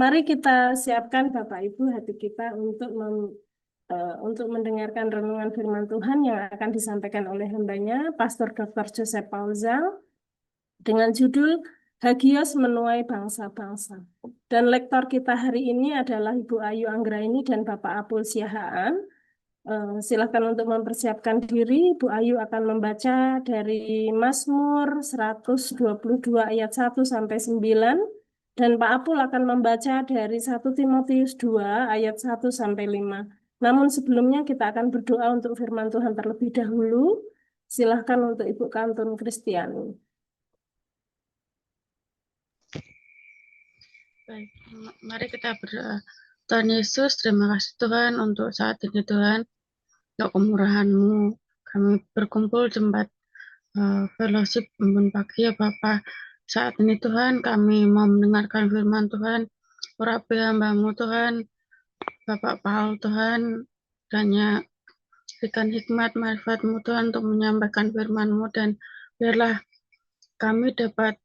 Mari kita siapkan Bapak Ibu hati kita untuk mendengarkan renungan firman Tuhan yang akan disampaikan oleh hambanya, Pastor Dr. Joseph Paulzal, dengan judul Hagios Menuai Bangsa-Bangsa. Dan lektor kita hari ini adalah Ibu Ayu Anggraini dan Bapak Apul Siahaan. Silakan untuk mempersiapkan diri. Ibu Ayu akan membaca dari Mazmur 122 ayat 1 sampai 9 dan Pak Apul akan membaca dari 1 Timotius 2 ayat 1 sampai 5. Namun sebelumnya kita akan berdoa untuk firman Tuhan terlebih dahulu. Silahkan untuk Ibu Kantun Kristiani. Baik, mari kita berdoa. Tuhan Yesus, terima kasih Tuhan untuk saat ini Tuhan, untuk kemurahan-Mu. Kami berkumpul di tempat fellowship embun pagi ya Bapak. Saat ini Tuhan, kami mau mendengarkan firman Tuhan. Urapi hamba-Mu Tuhan, Bapak Paul Tuhan, kiranya berikan hikmat marifat-Mu Tuhan untuk menyampaikan firman-Mu, dan biarlah kami dapat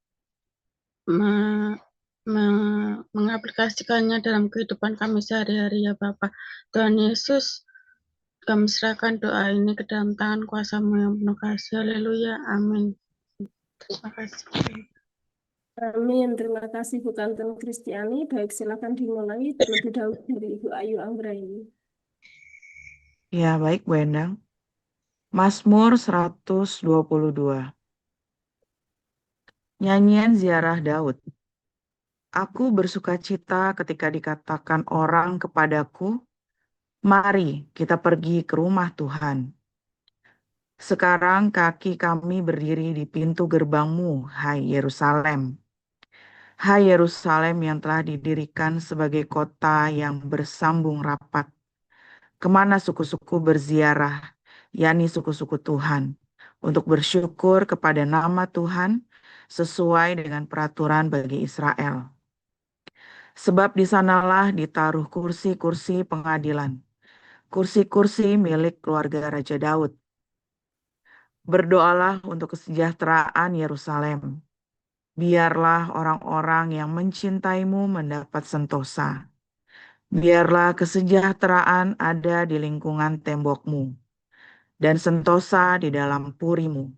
mengaplikasikannya dalam kehidupan kami sehari-hari ya Bapak. Tuhan Yesus, kami serahkan doa ini ke dalam tangan kuasa-Mu yang penuh kasih. Haleluya, amin. Terima kasih. Amin. Terima kasih Bu Kantun Kristiani. Baik, silakan dimulai terlebih dahulu dari Ibu Ayu Anggraini. Ya, baik Bu Endang. Mazmur 122. Nyanyian ziarah Daud. Aku bersukacita ketika dikatakan orang kepadaku, mari kita pergi ke rumah Tuhan. Sekarang kaki kami berdiri di pintu gerbang-Mu, hai Yerusalem. Hai Yerusalem yang telah didirikan sebagai kota yang bersambung rapat, kemana suku-suku berziarah, yakni suku-suku Tuhan, untuk bersyukur kepada nama Tuhan sesuai dengan peraturan bagi Israel. Sebab di sanalah ditaruh kursi-kursi pengadilan, kursi-kursi milik keluarga Raja Daud. Berdoalah untuk kesejahteraan Yerusalem. Biarlah orang-orang yang mencintai-Mu mendapat sentosa. Biarlah kesejahteraan ada di lingkungan tembok-Mu dan sentosa di dalam puri-Mu.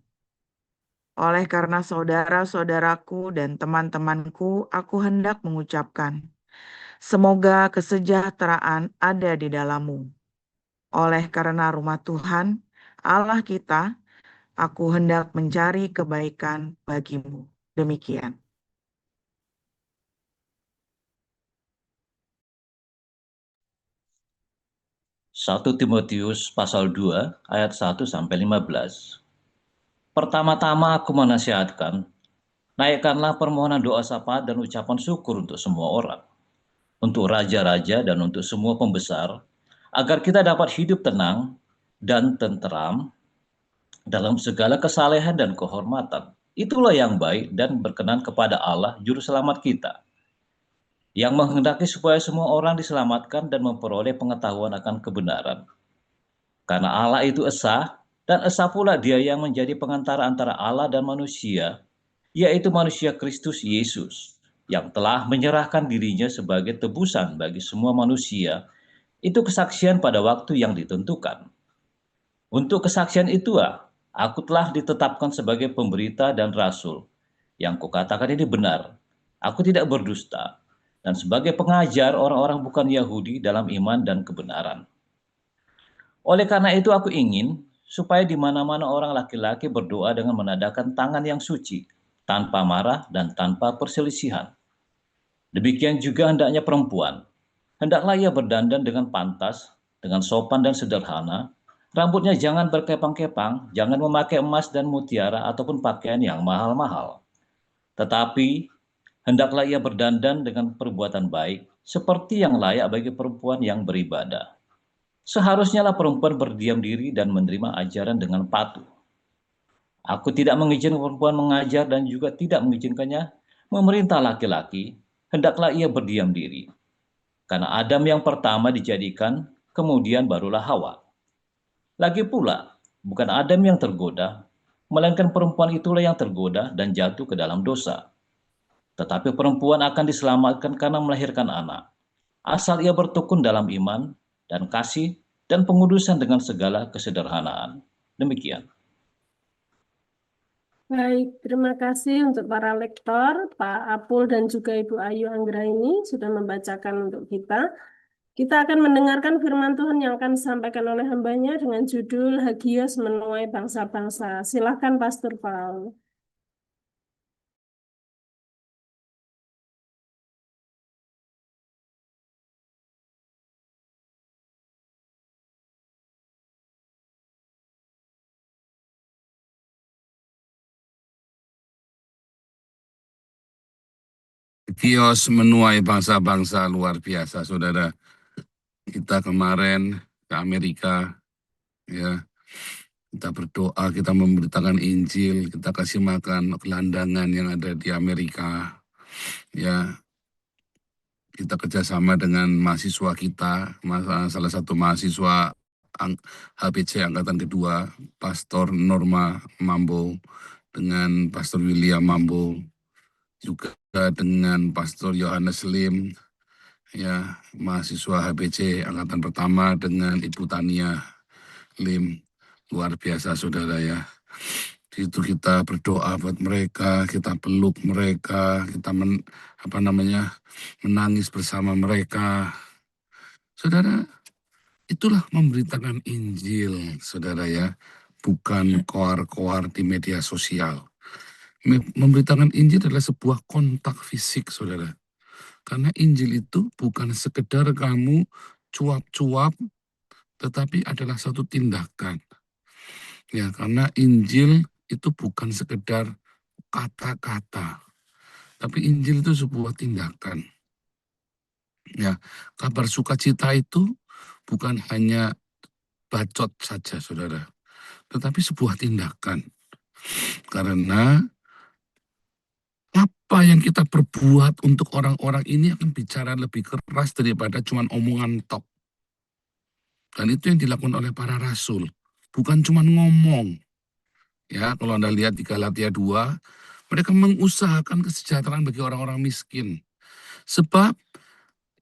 Oleh karena saudara-saudaraku dan teman-temanku, aku hendak mengucapkan, semoga kesejahteraan ada di dalam-Mu. Oleh karena rumah Tuhan, Allah kita, aku hendak mencari kebaikan bagi-Mu. Demikian. Satu Timotius pasal 2 ayat 1 sampai 15. Pertama-tama aku menasihatkan, naikkanlah permohonan doa syafaat dan ucapan syukur untuk semua orang, untuk raja-raja dan untuk semua pembesar, agar kita dapat hidup tenang dan tenteram dalam segala kesalehan dan kehormatan. Itulah yang baik dan berkenan kepada Allah juru selamat kita, yang menghendaki supaya semua orang diselamatkan dan memperoleh pengetahuan akan kebenaran. Karena Allah itu esa, dan esa pula Dia yang menjadi pengantara antara Allah dan manusia, yaitu manusia Kristus Yesus, yang telah menyerahkan dirinya sebagai tebusan bagi semua manusia. Itu kesaksian pada waktu yang ditentukan. Untuk kesaksian itulah aku telah ditetapkan sebagai pemberita dan rasul. Yang kukatakan ini benar, aku tidak berdusta, dan sebagai pengajar orang-orang bukan Yahudi dalam iman dan kebenaran. Oleh karena itu aku ingin supaya di mana-mana orang laki-laki berdoa dengan menadakan tangan yang suci, tanpa marah dan tanpa perselisihan. Demikian juga hendaknya perempuan. Hendaklah ia berdandan dengan pantas, dengan sopan dan sederhana. Rambutnya jangan berkepang-kepang, jangan memakai emas dan mutiara ataupun pakaian yang mahal-mahal. Tetapi hendaklah ia berdandan dengan perbuatan baik, seperti yang layak bagi perempuan yang beribadah. Seharusnya lah perempuan berdiam diri dan menerima ajaran dengan patuh. Aku tidak mengizinkan perempuan mengajar dan juga tidak mengizinkannya memerintah laki-laki, hendaklah ia berdiam diri. Karena Adam yang pertama dijadikan, kemudian barulah Hawa. Lagi pula, bukan Adam yang tergoda, melainkan perempuan itulah yang tergoda dan jatuh ke dalam dosa. tetapi perempuan akan diselamatkan karena melahirkan anak, asal ia bertekun dalam iman dan kasih dan pengudusan dengan segala kesederhanaan. Demikian. Baik, terima kasih untuk para lektor, Pak Apul dan juga Ibu Ayu Anggraini sudah membacakan untuk kita. Kita akan mendengarkan firman Tuhan yang akan disampaikan oleh hambanya dengan judul Hagios Menuai Bangsa-Bangsa. Silakan Pastor Paul. Hagios menuai bangsa-bangsa, luar biasa, saudara. Kita kemarin ke Amerika, ya, kita berdoa, kita memberitakan Injil, kita kasih makan gelandangan yang ada di Amerika, ya. Kita kerjasama dengan mahasiswa kita, salah satu mahasiswa HBC Angkatan Kedua, Pastor Norma Mambo, dengan Pastor William Mambo, juga dengan Pastor Yohanes Lim, ya, mahasiswa HBC Angkatan Pertama, dengan Ibu Tania Lim. Luar biasa, saudara, ya. Di situ kita berdoa buat mereka, kita peluk mereka, kita menangis bersama mereka. Saudara, itulah memberitakan Injil, saudara, ya. Bukan koar-koar di media sosial. Memberitakan Injil adalah sebuah kontak fisik, saudara. Karena Injil itu bukan sekedar kamu cuap-cuap, tetapi adalah satu tindakan. Ya, karena Injil itu bukan sekedar kata-kata, tapi Injil itu sebuah tindakan. Ya, kabar sukacita itu bukan hanya bacot saja, saudara, tetapi sebuah tindakan. Karena apa yang kita perbuat untuk orang-orang ini akan bicara lebih keras daripada cuma omongan tok. Dan itu yang dilakukan oleh para rasul, bukan cuma ngomong. Ya, kalau Anda lihat di Galatia 2, mereka mengusahakan kesejahteraan bagi orang-orang miskin. Sebab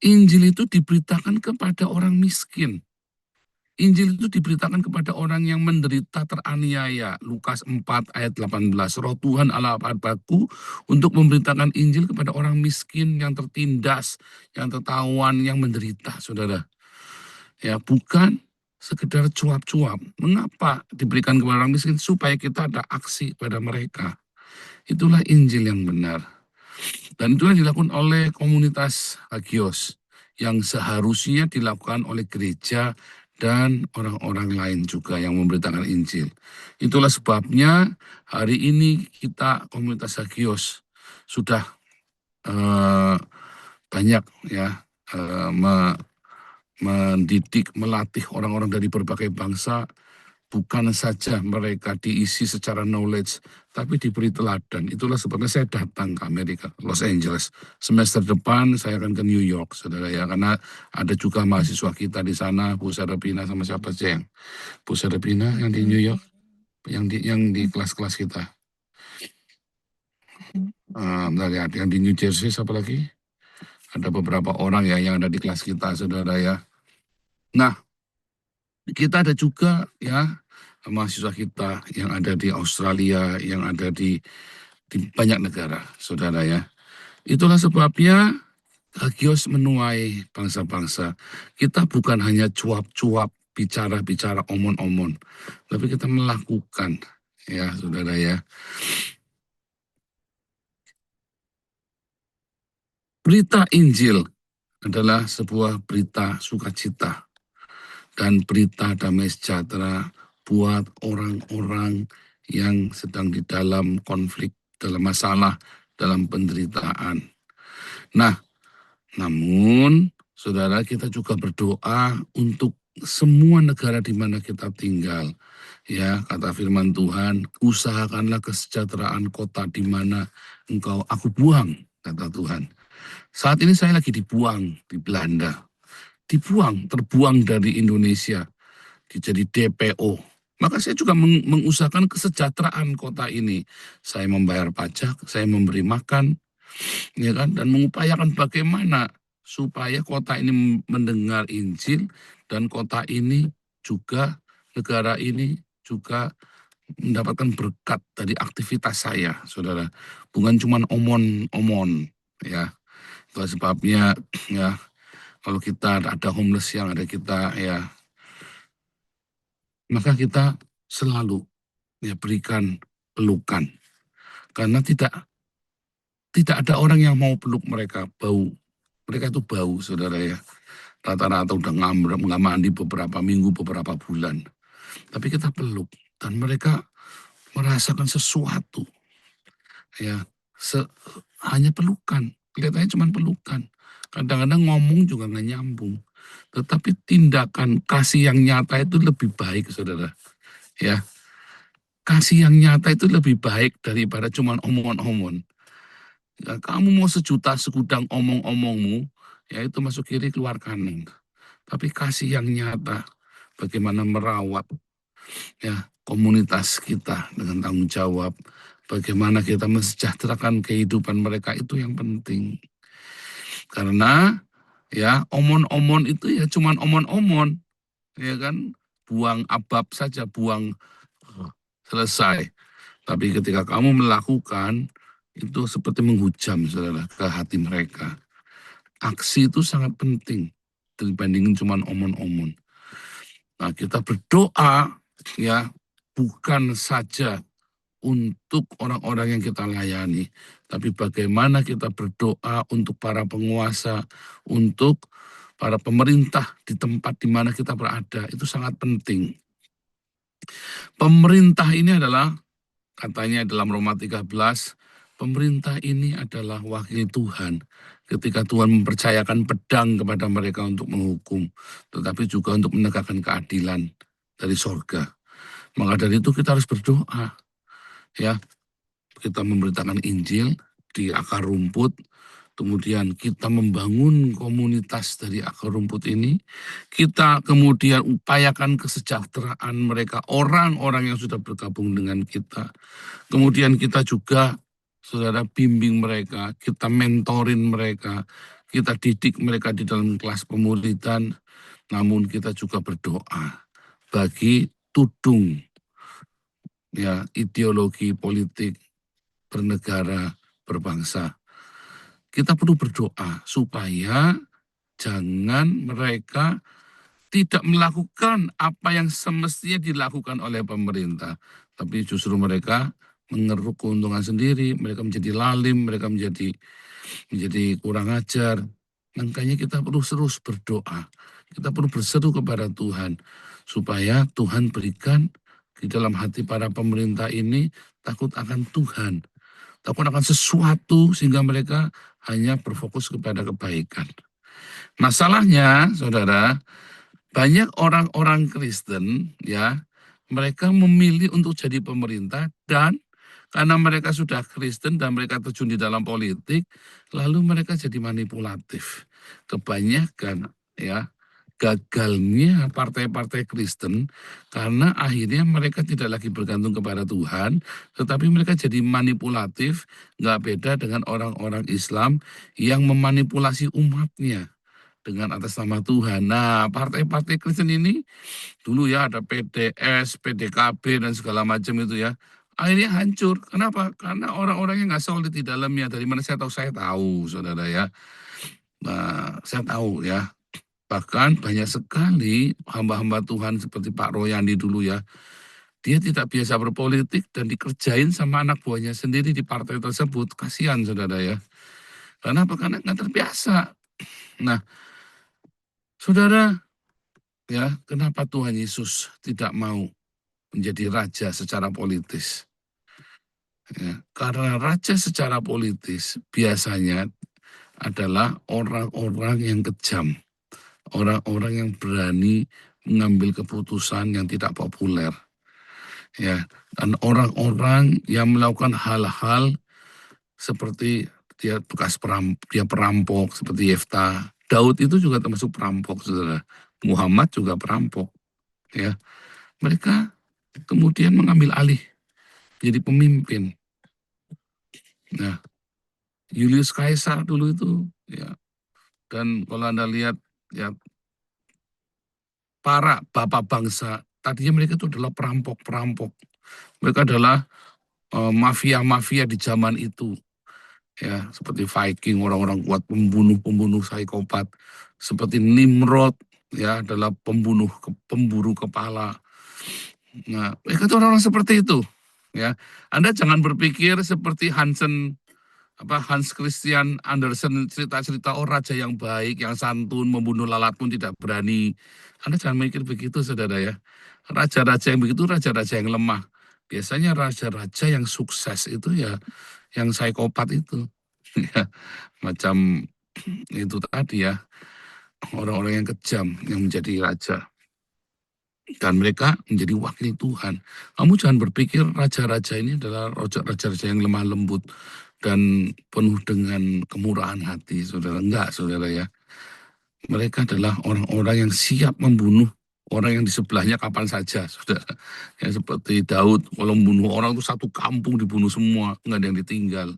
Injil itu diberitakan kepada orang miskin. Injil itu diberitakan kepada orang yang menderita teraniaya. Lukas 4 ayat 18. Roh Tuhan Allah Bapa-Ku untuk memberitakan Injil kepada orang miskin yang tertindas, yang tertawan, yang menderita, saudara. Ya, bukan sekedar cuap-cuap. Mengapa diberikan kepada orang miskin? Supaya kita ada aksi pada mereka. Itulah Injil yang benar. Dan itulah dilakukan oleh komunitas Hagios yang seharusnya dilakukan oleh gereja dan orang-orang lain juga yang memberitakan Injil. Itulah sebabnya hari ini kita komunitas Hagios sudah banyak, ya, mendidik, melatih orang-orang dari berbagai bangsa. Bukan saja mereka diisi secara knowledge, tapi diberi teladan. Itulah sebabnya saya datang ke Amerika, Los Angeles. Semester depan saya akan ke New York, saudara, ya. Karena ada juga mahasiswa kita di sana, Bu Sarapina sama siapa sih yang? Bu Sarapina yang di New York, yang di kelas-kelas kita. Yang di New Jersey, siapa lagi? Ada beberapa orang, ya, yang ada di kelas kita, saudara, ya. Nah, kita ada juga, ya, mahasiswa kita yang ada di Australia, yang ada di banyak negara, saudara, ya. Itulah sebabnya Hagios menuai bangsa-bangsa. Kita bukan hanya cuap-cuap, bicara-bicara, omon-omon, tapi kita melakukan, ya, saudara, ya. Berita Injil adalah sebuah berita sukacita dan berita damai sejahtera buat orang-orang yang sedang di dalam konflik, dalam masalah, dalam penderitaan. Nah, namun saudara, kita juga berdoa untuk semua negara di mana kita tinggal. Ya, kata firman Tuhan, usahakanlah kesejahteraan kota di mana aku buang, kata Tuhan. Saat ini saya lagi dibuang di Belanda. Terbuang dari Indonesia. Jadi DPO. Maka saya juga mengusahakan kesejahteraan kota ini. Saya membayar pajak, saya memberi makan, ya kan, dan mengupayakan bagaimana supaya kota ini mendengar Injil dan kota ini juga, negara ini juga mendapatkan berkat dari aktivitas saya, saudara. Bukan cuma omon-omon, ya. Itu sebabnya, ya, kalau kita ada homeless yang ada kita, ya, maka kita selalu, ya, berikan pelukan. Karena tidak ada orang yang mau peluk mereka, bau. Mereka itu bau, saudara, ya. Rata-rata udah nggak mandi beberapa minggu, beberapa bulan. Tapi kita peluk, dan mereka merasakan sesuatu, ya, hanya pelukan, kelihatannya cuma pelukan. Kadang-kadang ngomong juga nggak nyambung, tetapi tindakan kasih yang nyata itu lebih baik, saudara, ya. Kasih yang nyata itu lebih baik daripada cuma omong-omong. Ya, kamu mau sejuta segudang omong-omongmu, ya itu masuk kiri keluar kanan. Tapi kasih yang nyata, bagaimana merawat, ya, komunitas kita dengan tanggung jawab, bagaimana kita mensejahterakan kehidupan mereka, itu yang penting. Karena, ya, omon-omon itu ya cuman omon-omon, ya kan, buang abab saja, buang, selesai. Tapi ketika kamu melakukan, itu seperti menghujam, saudara, ke hati mereka. Aksi itu sangat penting dibandingin cuman omon-omon. Nah, kita berdoa, ya, bukan saja untuk orang-orang yang kita layani, tapi bagaimana kita berdoa untuk para penguasa, untuk para pemerintah di tempat di mana kita berada, itu sangat penting. Pemerintah ini adalah, katanya dalam Roma 13, pemerintah ini adalah wakil Tuhan. Ketika Tuhan mempercayakan pedang kepada mereka untuk menghukum, tetapi juga untuk menegakkan keadilan dari sorga. Maka dari itu kita harus berdoa, ya. Kita memberitakan Injil di akar rumput, kemudian kita membangun komunitas dari akar rumput ini, kita kemudian upayakan kesejahteraan mereka, orang-orang yang sudah bergabung dengan kita. Kemudian kita juga, saudara, bimbing mereka, kita mentorin mereka, kita didik mereka di dalam kelas pemuridan, namun kita juga berdoa bagi tudung, ya, ideologi politik bernegara, berbangsa. Kita perlu berdoa supaya jangan mereka tidak melakukan apa yang semestinya dilakukan oleh pemerintah, tapi justru mereka mengeruk keuntungan sendiri, mereka menjadi lalim, mereka menjadi kurang ajar. Makanya kita perlu terus berdoa, kita perlu berseru kepada Tuhan, supaya Tuhan berikan di dalam hati para pemerintah ini takut akan Tuhan, takut akan sesuatu, sehingga mereka hanya berfokus kepada kebaikan. Masalahnya, saudara, banyak orang-orang Kristen, ya, mereka memilih untuk jadi pemerintah, dan karena mereka sudah Kristen dan mereka terjun di dalam politik, lalu mereka jadi manipulatif. Kebanyakan, ya, gagalnya partai-partai Kristen karena akhirnya mereka tidak lagi bergantung kepada Tuhan, tetapi mereka jadi manipulatif, nggak beda dengan orang-orang Islam yang memanipulasi umatnya dengan atas nama Tuhan. Nah, partai-partai Kristen ini dulu, ya, ada PDS, PDKB dan segala macam itu, ya. Akhirnya hancur. Kenapa? Karena orang-orang yang nggak solid di dalamnya. Dari mana saya tahu? Saya tahu, saudara, ya. Nah, saya tahu, ya. Bahkan banyak sekali hamba-hamba Tuhan seperti Pak Royandi dulu, ya. Dia tidak biasa berpolitik dan dikerjain sama anak buahnya sendiri di partai tersebut. Kasihan, saudara, ya. Kenapa? Karena nggak terbiasa. Nah, saudara, ya, kenapa Tuhan Yesus tidak mau menjadi raja secara politis? Ya, karena raja secara politis biasanya adalah orang-orang yang kejam, orang-orang yang berani mengambil keputusan yang tidak populer, ya, dan orang-orang yang melakukan hal-hal seperti dia perampok seperti Yefta. Daud itu juga termasuk perampok, saudara. Muhammad juga perampok, ya. Mereka kemudian mengambil alih jadi pemimpin. Nah, Julius Caesar dulu itu, ya. Dan kalau Anda lihat, ya, para bapak bangsa, tadinya mereka itu adalah perampok-perampok. Mereka adalah mafia-mafia di zaman itu, ya, seperti Viking, orang-orang kuat, pembunuh psikopat, seperti Nimrod, ya, adalah pemburu kepala. Nah, mereka itu orang-orang seperti itu, ya. Anda jangan berpikir seperti Hans Christian Andersen, cerita-cerita raja yang baik, yang santun, membunuh lalat pun tidak berani. Anda jangan mikir begitu, saudara, ya. Raja-raja yang begitu, raja-raja yang lemah. Biasanya raja-raja yang sukses itu ya yang psikopat itu. Ya, macam itu tadi, ya, orang-orang yang kejam yang menjadi raja. Dan mereka menjadi wakil Tuhan. Kamu jangan berpikir raja-raja ini adalah raja-raja yang lemah lembut dan penuh dengan kemurahan hati, saudara. Enggak, saudara, ya. Mereka adalah orang-orang yang siap membunuh orang yang di sebelahnya kapan saja, saudara. Ya, seperti Daud, kalau membunuh orang itu satu kampung dibunuh semua, nggak ada yang ditinggal.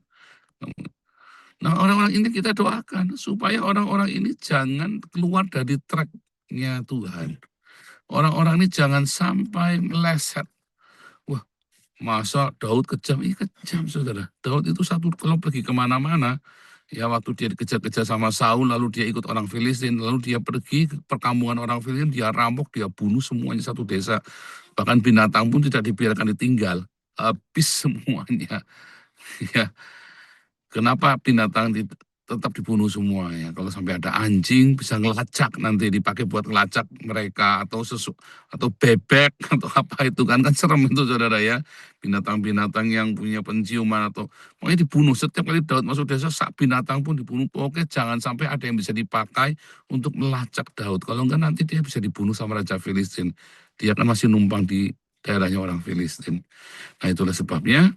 Nah, orang-orang ini kita doakan supaya orang-orang ini jangan keluar dari tracknya Tuhan. Orang-orang ini jangan sampai meleset. Wah, masa Daud kejam? Iya, kejam, saudara. Daud itu kalau pergi kemana-mana, ya, waktu dia dikejar-kejar sama Saul, lalu dia ikut orang Filistin, lalu dia pergi ke perkampungan orang Filistin, dia rampok, dia bunuh semuanya satu desa. Bahkan binatang pun tidak dibiarkan ditinggal. Habis semuanya. Ya, kenapa binatang tetap dibunuh semua, ya? Kalau sampai ada anjing bisa ngelacak, nanti dipakai buat ngelacak mereka, atau bebek atau apa itu kan serem itu, saudara, ya. Binatang-binatang yang punya penciuman atau pokoknya dibunuh. Setiap kali Daud masuk desa, sak binatang pun dibunuh. Oke, jangan sampai ada yang bisa dipakai untuk melacak Daud. Kalau enggak nanti dia bisa dibunuh sama Raja Filistin. Dia kan masih numpang di daerahnya orang Filistin. Nah, itulah sebabnya,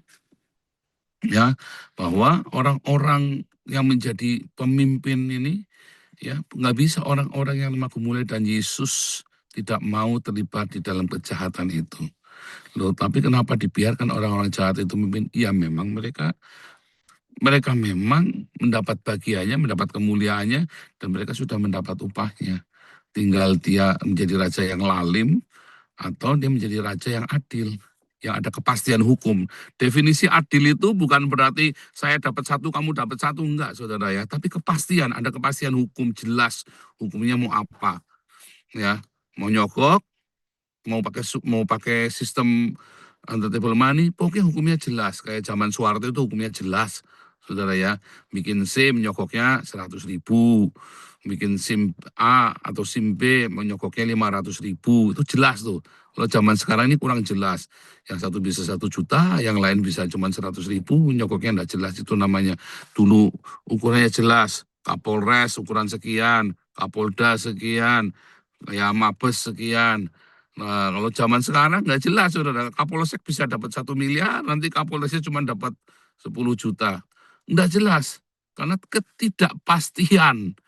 ya, bahwa orang-orang yang menjadi pemimpin ini, ya, nggak bisa orang-orang yang lemah gemulai, dan Yesus tidak mau terlibat di dalam kejahatan itu. Loh, tapi kenapa dibiarkan orang-orang jahat itu memimpin? Ya, memang mereka memang mendapat bagiannya, mendapat kemuliaannya, dan mereka sudah mendapat upahnya. Tinggal dia menjadi raja yang lalim atau dia menjadi raja yang adil, yang ada kepastian hukum. Definisi adil itu bukan berarti saya dapat satu, kamu dapat satu, enggak, saudara, ya. Tapi kepastian, ada kepastian hukum, jelas hukumnya mau apa, ya. Mau nyogok, mau pakai sistem table money, pokoknya hukumnya jelas. Kayak zaman Soeharto itu hukumnya jelas, saudara, ya. Bikin SIM nyogoknya 100.000, bikin SIM A atau SIM B menyogoknya 500.000, itu jelas tuh. Kalau zaman sekarang ini kurang jelas. Yang satu bisa 1 juta, yang lain bisa cuma 100.000, nyogoknya enggak jelas. Itu namanya dulu ukurannya jelas. Kapolres ukuran sekian, Kapolda sekian, ya, Mabes sekian. Nah, kalau zaman sekarang nggak jelas, saudara. Kapolsek bisa dapat 1 miliar, nanti Kapolresnya cuma dapat 10 juta. Nggak jelas, karena ketidakpastian.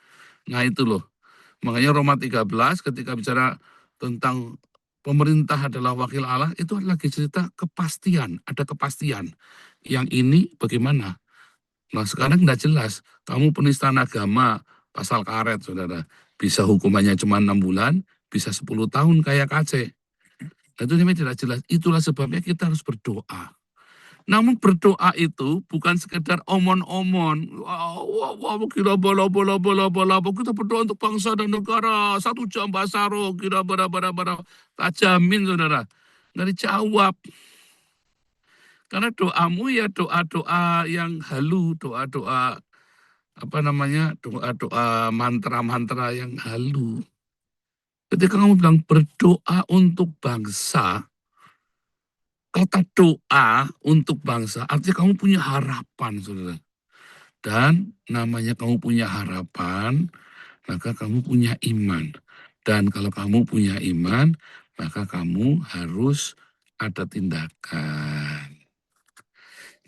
Nah, itu loh. Makanya Roma 13 ketika bicara tentang pemerintah adalah wakil Allah, itu lagi cerita kepastian, ada kepastian. Yang ini bagaimana? Nah, sekarang nggak jelas. Kamu penistaan agama, pasal karet, saudara. Bisa hukumannya cuma 6 bulan, bisa 10 tahun kayak KC. Nah, itu namanya tidak jelas. Itulah sebabnya kita harus berdoa. Namun berdoa itu bukan sekedar omon-omon. Wah, kira bola. Kita berdoa untuk bangsa dan negara. 1 jam basaro, kira bara. Tak jamin, saudara. Nggak dijawab. Karena doamu ya doa-doa yang halu, doa-doa doa-doa mantra-mantra yang halu. Ketika kamu bilang berdoa untuk bangsa, kata doa untuk bangsa artinya kamu punya harapan, saudara. Dan namanya kamu punya harapan, maka kamu punya iman. Dan kalau kamu punya iman, maka kamu harus ada tindakan.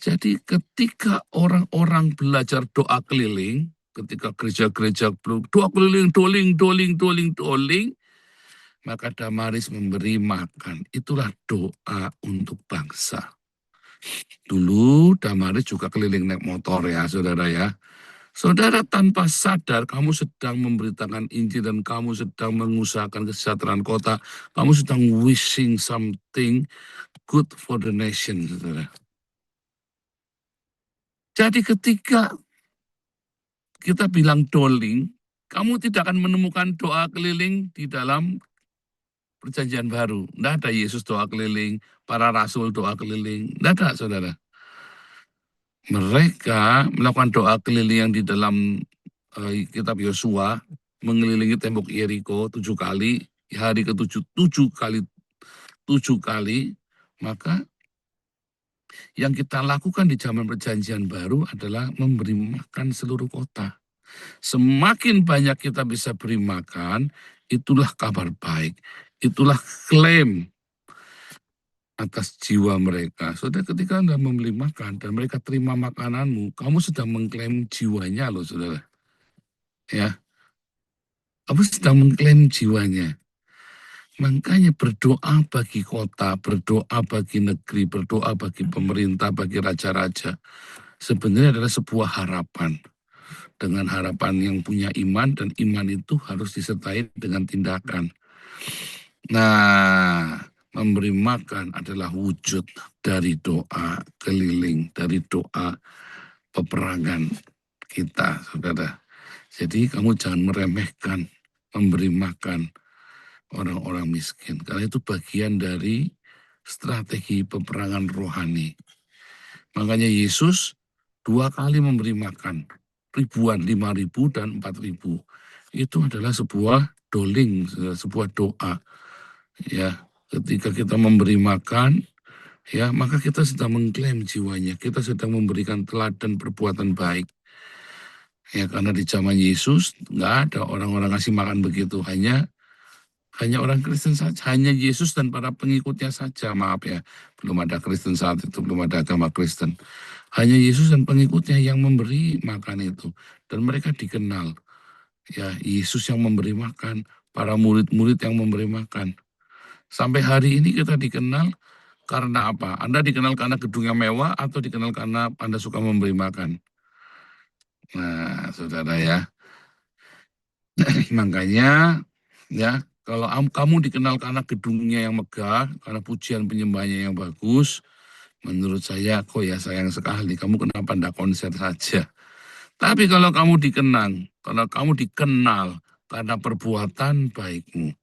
Jadi ketika orang-orang belajar doa keliling, ketika gereja-gereja doa keliling, doling, maka Damaris memberi makan. Itulah doa untuk bangsa. Dulu Damaris juga keliling naik motor ya, saudara ya. Saudara tanpa sadar kamu sedang memberitakan Injil dan kamu sedang mengusahakan kesejahteraan kota. Kamu sedang wishing something good for the nation, saudara. Jadi ketika kita bilang doling, kamu tidak akan menemukan doa keliling di dalam Perjanjian Baru. Tidak ada Yesus doa keliling, para rasul doa keliling. Tidak ada, saudara. Mereka melakukan doa keliling yang di dalam kitab Yosua, mengelilingi tembok Yeriko 7 kali, hari ke-7 7 kali, maka yang kita lakukan di zaman Perjanjian Baru adalah memberi makan seluruh kota. Semakin banyak kita bisa beri makan, itulah kabar baik, itulah klaim atas jiwa mereka. Saudara, ketika Anda membeli makan dan mereka terima makananmu, kamu sedang mengklaim jiwanya loh, saudara. Ya, kamu sedang mengklaim jiwanya. Makanya berdoa bagi kota, berdoa bagi negeri, berdoa bagi pemerintah, bagi raja-raja. Sebenarnya adalah sebuah harapan. Dengan harapan yang punya iman, dan iman itu harus disertai dengan tindakan. Nah, memberi makan adalah wujud dari doa keliling, dari doa peperangan kita, saudara. Jadi kamu jangan meremehkan memberi makan orang-orang miskin, karena itu bagian dari strategi peperangan rohani. Makanya Yesus 2 kali memberi makan, ribuan, 5.000 dan 4.000. Itu adalah sebuah doling, sebuah doa. Ya, ketika kita memberi makan, ya, maka kita sedang mengklaim jiwanya, kita sedang memberikan teladan perbuatan baik. Ya, karena di zaman Yesus nggak ada orang-orang ngasih makan begitu, hanya orang Kristen saja, hanya Yesus dan para pengikutnya saja, maaf ya, belum ada Kristen saat itu, belum ada agama Kristen. Hanya Yesus dan pengikutnya yang memberi makan itu, dan mereka dikenal. Ya, Yesus yang memberi makan, para murid-murid yang memberi makan. Sampai hari ini kita dikenal karena apa? Anda dikenal karena gedungnya mewah atau dikenal karena Anda suka memberi makan? Nah, saudara ya, makanya ya, kalau kamu dikenal karena gedungnya yang megah, karena pujian penyembahnya yang bagus, menurut saya kok ya sayang sekali, kamu kenapa enggak konser saja? Tapi kalau kamu dikenal karena perbuatan baikmu,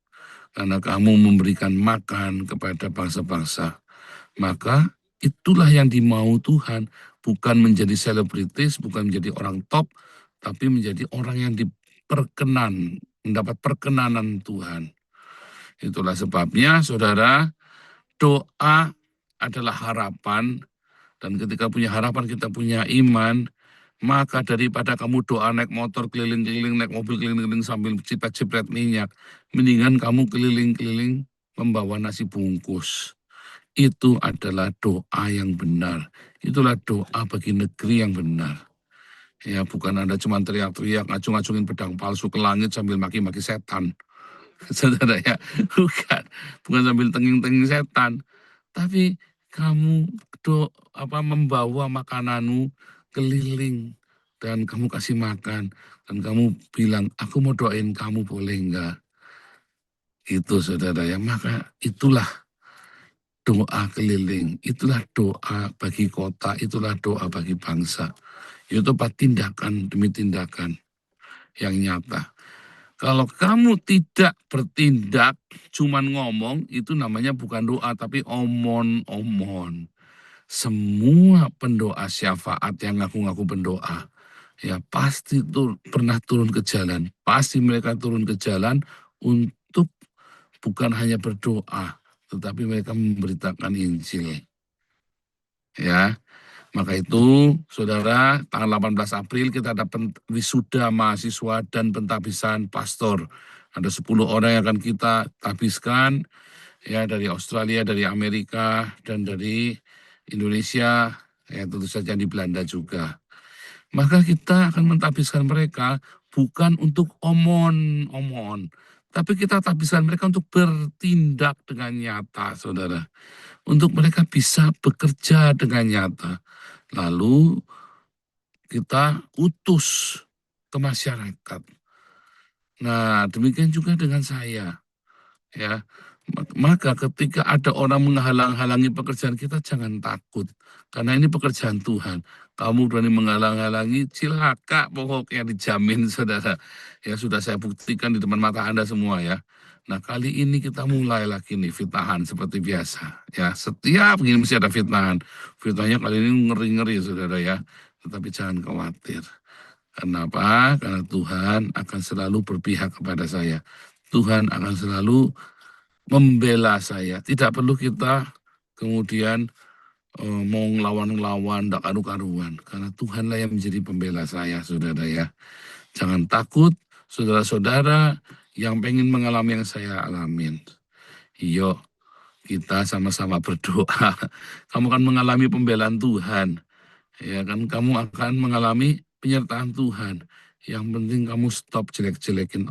karena kamu memberikan makan kepada bangsa-bangsa, maka itulah yang dimau Tuhan, bukan menjadi selebritis, bukan menjadi orang top, tapi menjadi orang yang mendapat perkenanan Tuhan. Itulah sebabnya, saudara, doa adalah harapan, dan ketika punya harapan kita punya iman, maka daripada kamu doa naik motor keliling-keliling, naik mobil keliling-keliling sambil ciprat-ciprat minyak, mendingan kamu keliling-keliling membawa nasi bungkus. Itu adalah doa yang benar. Itulah doa bagi negeri yang benar. Ya, bukan Anda cuma teriak-teriak, ngacung-ngacungin pedang palsu ke langit sambil maki-maki setan. Saudara ya, bukan sambil tenging-tenging setan. Tapi kamu membawa makananmu keliling dan kamu kasih makan dan kamu bilang, aku mau doain kamu, boleh enggak? Itu, saudara ya, maka itulah doa keliling, itulah doa bagi kota, itulah doa bagi bangsa. Itu tindakan demi tindakan yang nyata. Kalau kamu tidak bertindak, cuman ngomong, itu namanya bukan doa, tapi omon-omon. Semua pendoa syafaat yang ngaku-ngaku pendoa, ya pasti pernah turun ke jalan. Pasti mereka turun ke jalan untuk bukan hanya berdoa, tetapi mereka memberitakan Injil. Ya, maka itu, saudara, tanggal 18 April kita ada wisuda mahasiswa dan pentabisan pastor. Ada 10 orang yang akan kita tabiskan, ya, dari Australia, dari Amerika, dan dari Indonesia, ya tentu saja di Belanda juga. Maka kita akan mentabiskan mereka bukan untuk omon-omon, tapi kita habiskan mereka untuk bertindak dengan nyata, saudara. Untuk mereka bisa bekerja dengan nyata. Lalu kita utus ke masyarakat. Nah, demikian juga dengan saya. Ya, maka ketika ada orang menghalang-halangi pekerjaan kita, jangan takut, karena ini pekerjaan Tuhan. Kamu berani menghalang-halangi, cilaka pokoknya, dijamin, saudara. Ya, sudah saya buktikan di depan mata Anda semua ya. Nah, kali ini kita mulai lagi nih fitnahan seperti biasa. Ya, setiap gini mesti ada fitnahan. Fitnahnya kali ini ngeri-ngeri, saudara ya. Tetapi jangan khawatir. Kenapa? Karena Tuhan akan selalu berpihak kepada saya. Tuhan akan selalu membela saya. Tidak perlu kita kemudian mau ngelawan-ngelawan, tidak karu-karuan. Karena Tuhanlah yang menjadi pembela saya, saudara ya. Jangan takut, saudara-saudara yang pengen mengalami yang saya alamin. Yuk, kita sama-sama berdoa. Kamu akan mengalami pembelaan Tuhan. Ya kan, kamu akan mengalami penyertaan Tuhan. Yang penting kamu stop jelek-jelekin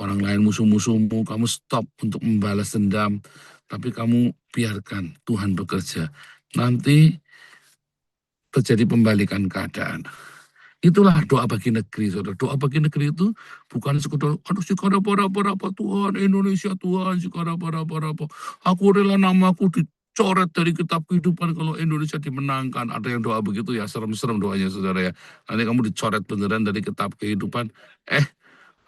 orang lain, musuh-musuhmu. Kamu stop untuk membalas dendam, tapi kamu biarkan Tuhan bekerja. Nanti terjadi pembalikan keadaan. Itulah doa bagi negeri, saudara. Doa bagi negeri itu bukan sekedar, aduh sikara para Tuhan, Indonesia Tuhan, sikara para. Aku rela namaku dicoret dari kitab kehidupan kalau Indonesia dimenangkan. Ada yang doa begitu ya, serem-serem doanya, saudara ya. Nanti kamu dicoret beneran dari kitab kehidupan.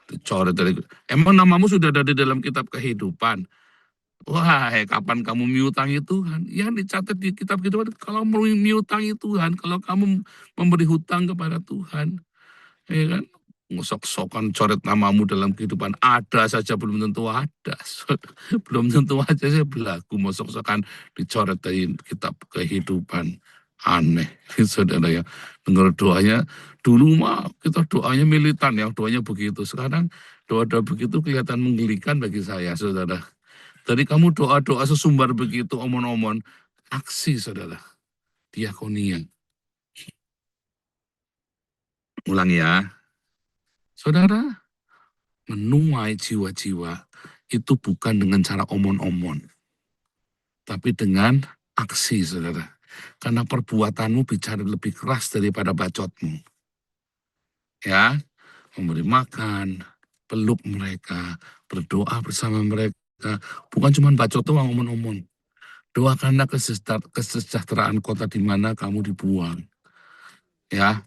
Dicoret dari, emang namamu sudah ada di dalam kitab kehidupan? Wah, kapan kamu miutangi Tuhan? Yang dicatat di kitab kehidupan, kalau miutangi Tuhan, kalau kamu memberi hutang kepada Tuhan, ya kan? Ngosok-sokan coret namamu dalam kehidupan, ada saja belum tentu ada. Belum tentu aja saya berlaku, mosok-sokan dicoret dari kitab kehidupan. Aneh, saudara ya. Dengar doanya, dulu mah kita doanya militan ya, doanya begitu. Sekarang doa-doa begitu kelihatan menggelikan bagi saya, saudara. Dari kamu doa-doa sesumbar begitu, omon-omon, aksi, saudara. Diakonia. Ulang ya. Saudara, menuai jiwa-jiwa itu bukan dengan cara omon-omon, tapi dengan aksi, saudara. Karena perbuatanmu bicara lebih keras daripada bacotmu. Ya, memberi makan, peluk mereka, berdoa bersama mereka. Bukan cuma bacot doang, omon-omon. Doakanlah kesejahteraan kota di mana kamu dibuang. Ya,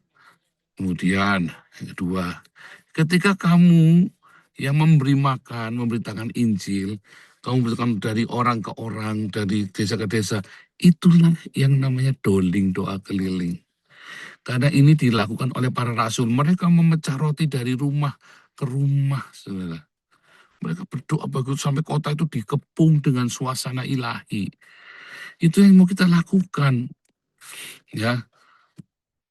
kemudian yang kedua, ketika kamu yang memberi makan, memberitakan Injil, kamu beritakan dari orang ke orang, dari desa ke desa, itulah yang namanya doling, doa keliling. Karena ini dilakukan oleh para rasul. Mereka memecah roti dari rumah ke rumah, saudara. Mereka berdoa bagus sampai kota itu dikepung dengan suasana ilahi. Itu yang mau kita lakukan, ya.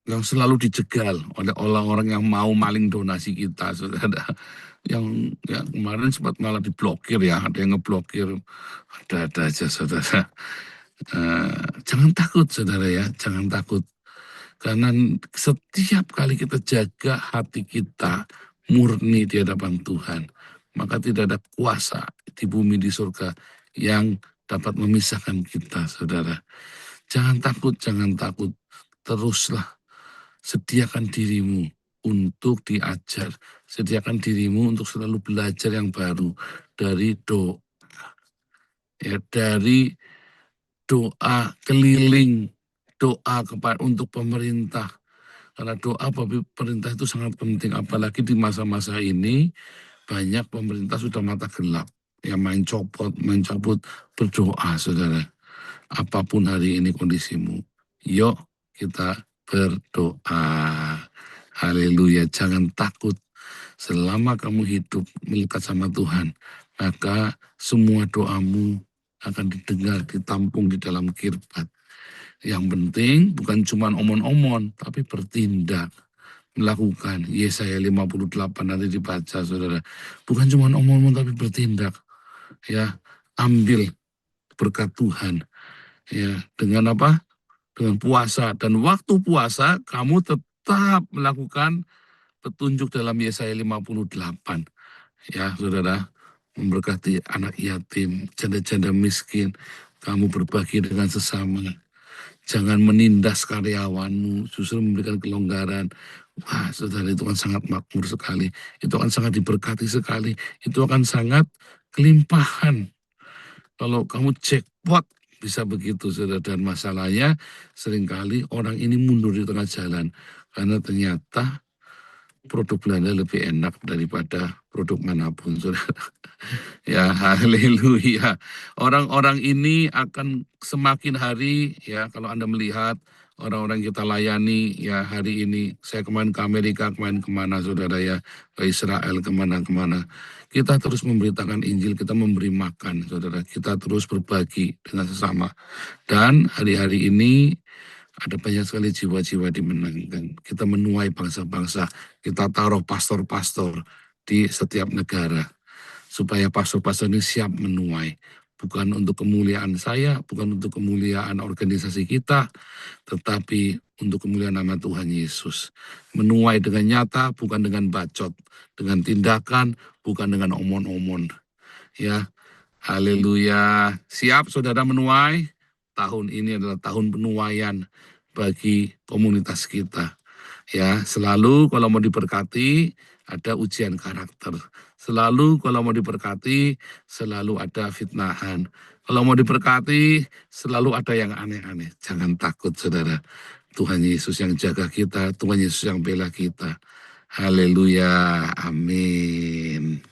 Yang selalu dijegal oleh orang-orang yang mau maling donasi kita, saudara. Yang kemarin sempat malah diblokir ya, ada yang ngeblokir, ada aja, saudara. Jangan takut, saudara ya, jangan takut. Karena setiap kali kita jaga hati kita murni di hadapan Tuhan, maka tidak ada kuasa di bumi di surga yang dapat memisahkan kita, saudara. Jangan takut, teruslah sediakan dirimu untuk diajar, sediakan dirimu untuk selalu belajar yang baru dari doa, ya, dari doa keliling, doa untuk pemerintah. Karena doa pemerintah itu sangat penting, apalagi di masa-masa ini banyak pemerintah sudah mata gelap, yang main cabut, berdoa, saudara. Apapun hari ini kondisimu, yuk kita berdoa. Haleluya, jangan takut. Selama kamu hidup melekat sama Tuhan, maka semua doamu akan didengar, ditampung di dalam kirbat. Yang penting bukan cuma omon-omon, tapi bertindak, melakukan. Yesaya 58 nanti dibaca, saudara. Bukan cuma omon-omon, tapi bertindak. Ya, ambil berkat Tuhan. Ya, dengan apa? Dengan puasa. Dan waktu puasa kamu tetap melakukan petunjuk dalam Yesaya 58. Ya, saudara, memberkati anak yatim, janda-janda miskin, kamu berbagi dengan sesama. Jangan menindas karyawanmu, justru memberikan kelonggaran. Wah, saudara, itu kan sangat makmur sekali. Itu akan sangat diberkati sekali. Itu akan sangat kelimpahan. Kalau kamu jackpot, bisa begitu, saudara. Dan masalahnya, seringkali orang ini mundur di tengah jalan. Karena ternyata produk Belanda lebih enak daripada produk manapun, saudara. Ya, haleluya. Orang-orang ini akan semakin hari, ya, kalau Anda melihat orang-orang kita layani, ya, hari ini, saya kemarin ke Amerika, kemarin kemana, saudara, ya, ke Israel, kemana-kemana. Kita terus memberitakan Injil, kita memberi makan, saudara. Kita terus berbagi dengan sesama. Dan hari-hari ini, ada banyak sekali jiwa-jiwa dimenangkan. Kita menuai bangsa-bangsa, kita taruh pastor-pastor di setiap negara. Supaya pastor-pastor ini siap menuai. Bukan untuk kemuliaan saya, bukan untuk kemuliaan organisasi kita, tetapi untuk kemuliaan nama Tuhan Yesus. Menuai dengan nyata, bukan dengan bacot. Dengan tindakan, bukan dengan omon-omon. Ya, haleluya. Siap saudara menuai? Tahun ini adalah tahun penuaian bagi komunitas kita. Ya, selalu kalau mau diberkati ada ujian karakter. Selalu kalau mau diberkati selalu ada fitnahan. Kalau mau diberkati selalu ada yang aneh-aneh. Jangan takut, saudara. Tuhan Yesus yang jaga kita, Tuhan Yesus yang bela kita. Haleluya. Amin.